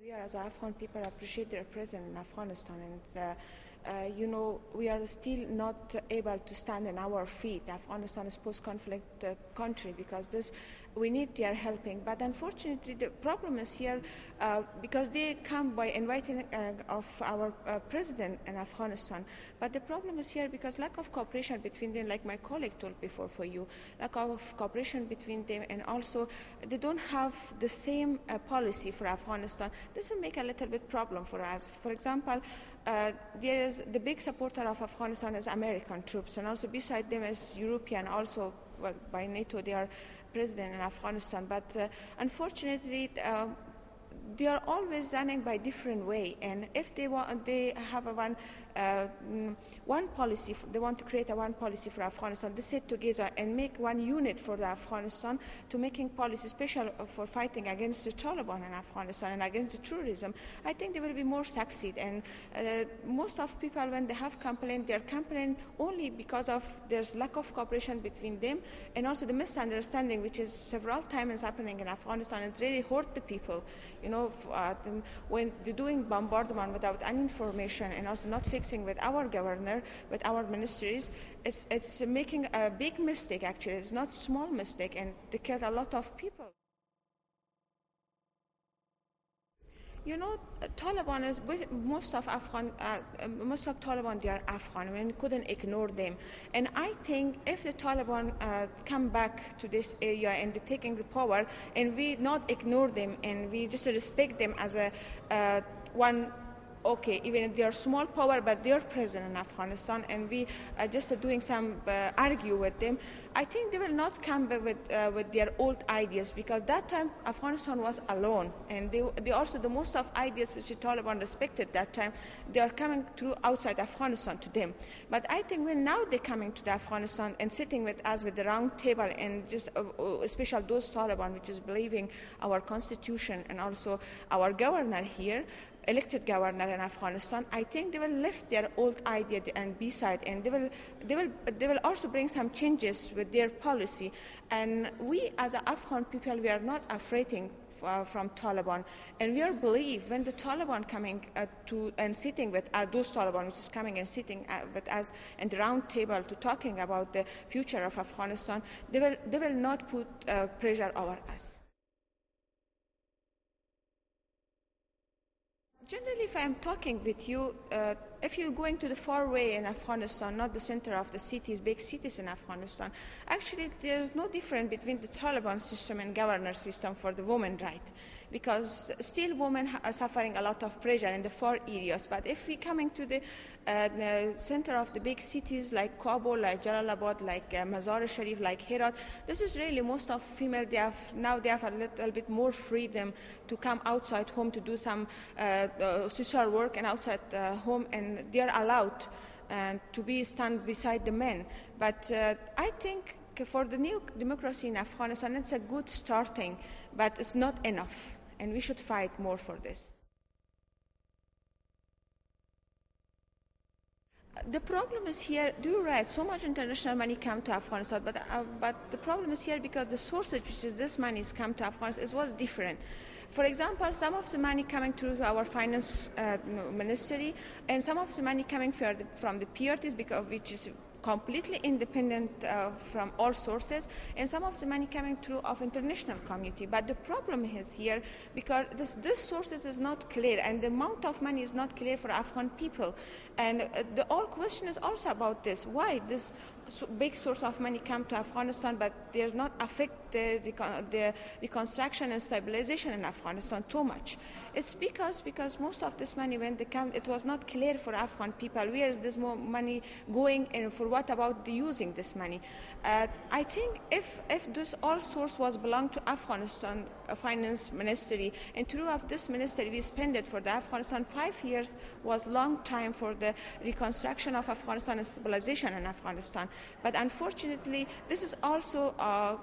We are, as Afghan people, appreciate their presence in Afghanistan, and we are still not able to stand on our feet. Afghanistan is post-conflict country because we need their helping. But unfortunately, the problem is here because they come by inviting of our president in Afghanistan. But the problem is here because lack of cooperation between them, like my colleague told before for you, lack of cooperation between them, and also they don't have the same policy for Afghanistan. This will make a little bit problem for us. For example, there is the big supporter of Afghanistan is American troops, and also beside them is European, also by NATO they are president in Afghanistan. But unfortunately, they are always running by different way, and if they have one policy, they want to create one policy for Afghanistan. They sit together and make one unit for the Afghanistan to making policy special for fighting against the Taliban in Afghanistan and against the terrorism. I think they will be more succeed. And most of people, when they have complained, they are complaining only because of there's lack of cooperation between them, and also the misunderstanding, which is several times happening in Afghanistan. It's really hurt the people. When they're doing bombardment without any information, and also not fixing with our governor, with our ministries, it's making a big mistake. Actually, it's not a small mistake, and they killed a lot of people. Taliban is most of Taliban. They are Afghan, and we couldn't ignore them. And I think if the Taliban come back to this area and they're taking the power, and we not ignore them, and we just respect them as a one. Okay, even if they are small power, but they are present in Afghanistan, and we are just doing some argue with them, I think they will not come back with their old ideas, because that time Afghanistan was alone, and they also, the most of ideas which the Taliban respected that time, they are coming through outside Afghanistan to them. But I think when now they're coming to the Afghanistan and sitting with us with the round table, and just especially those Taliban which is believing our constitution and also our governor here, elected governor in Afghanistan, I think they will lift their old idea and beside, and they will also bring some changes with their policy. And we as Afghan people, we are not afraid from Taliban, and we are believe when the Taliban coming to and sitting with those Taliban which is coming and sitting with us in the round table to talking about the future of Afghanistan, they will not put pressure over us. Generally, if I'm talking with you, if you're going to the far way in Afghanistan, not the center of the cities, big cities in Afghanistan, actually there's no difference between the Taliban system and governor system for the women right, because still women are suffering a lot of pressure in the far areas. But if we're coming to the center of the big cities like Kabul, like Jalalabad, like Mazar-e-Sharif, like Herat, this is really most of female. They have a little bit more freedom to come outside home to do some social work and outside home, and they are allowed to stand beside the men. But I think for the new democracy in Afghanistan, it's a good starting, but it's not enough, and we should fight more for this. The problem is here, you're right, so much international money come to Afghanistan, but the problem is here because the sources which is this money is come to Afghanistan was different. For example, some of the money coming through our finance ministry, and some of the money coming from the PRTs, which is completely independent from all sources, and some of the money coming through of international community. But the problem is here because this sources is not clear, and the amount of money is not clear for Afghan people. And the whole question is also about this: why this big source of money come to Afghanistan, but does not affect the reconstruction and stabilization in Afghanistan too much? It's because most of this money, when they come, it was not clear for Afghan people where is this more money going, and for what about the using this money. I think if this all source was belong to Afghanistan finance ministry, and through of this ministry we spend it for the Afghanistan, 5 years was long time for the reconstruction of Afghanistan and stabilization in Afghanistan. But unfortunately, this is also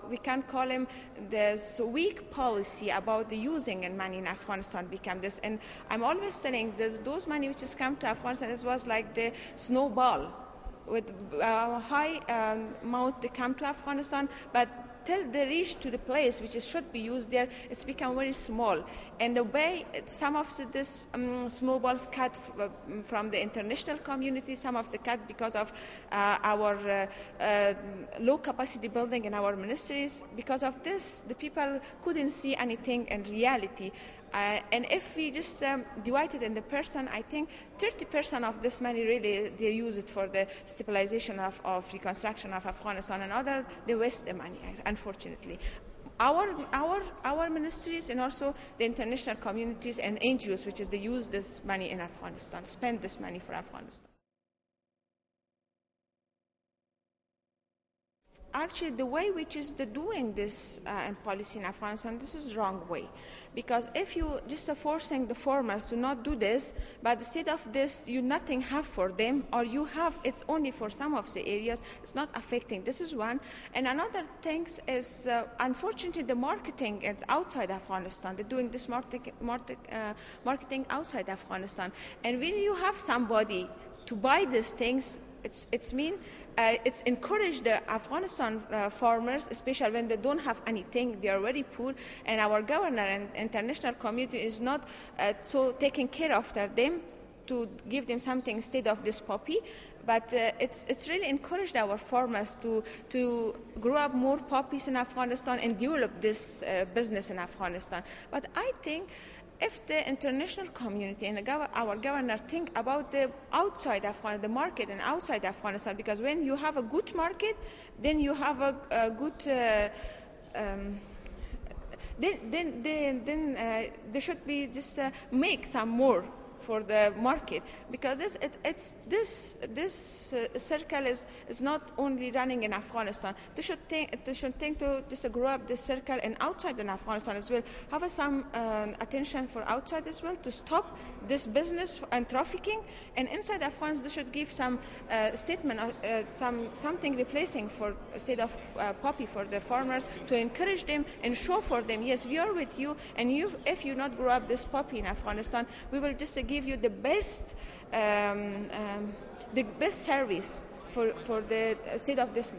we can call him this weak policy about the using and money in Afghanistan become this. And I'm always saying that those money which has come to Afghanistan, it was like the snowball with high amount they come to Afghanistan, but till they reach to the place which should be used there, it's become very small. And the way some of this snowballs cut from the international community, some of the cut because of our low capacity building in our ministries. Because of this, the people couldn't see anything in reality. And if we just divide it in the person, I think 30% of this money really they use it for the stabilization of reconstruction of Afghanistan, and other they waste the money, unfortunately. Our ministries and also the international communities and NGOs, which is they use this money in Afghanistan, spend this money for Afghanistan. Actually, the way which is the doing this policy in Afghanistan, this is wrong way, because if you just are forcing the farmers to not do this, but instead of this you nothing have for them, or you have it's only for some of the areas, it's not affecting. This is one. And another thing is unfortunately the marketing is outside Afghanistan. They're doing this marketing outside Afghanistan, and when you have somebody to buy these things, it's encouraged the Afghanistan farmers, especially when they don't have anything, they are very poor, and our governor and international community is not so taking care of them to give them something instead of this poppy. But it's really encouraged our farmers to grow up more poppies in Afghanistan and develop this business in Afghanistan. But I think if the international community and our governor think about the outside Afghanistan, the market and outside Afghanistan, because when you have a good market, then you have a good then they should be just make some more for the market, because this circle is not only running in Afghanistan. They should think to just grow up this circle and outside in Afghanistan as well. Have some attention for outside as well to stop this business and trafficking. And inside Afghanistan, they should give some statement, something replacing for instead of poppy for the farmers, to encourage them and show for them, yes, we are with you, and if you not grow up this poppy in Afghanistan, we will just give you the best service for the state of this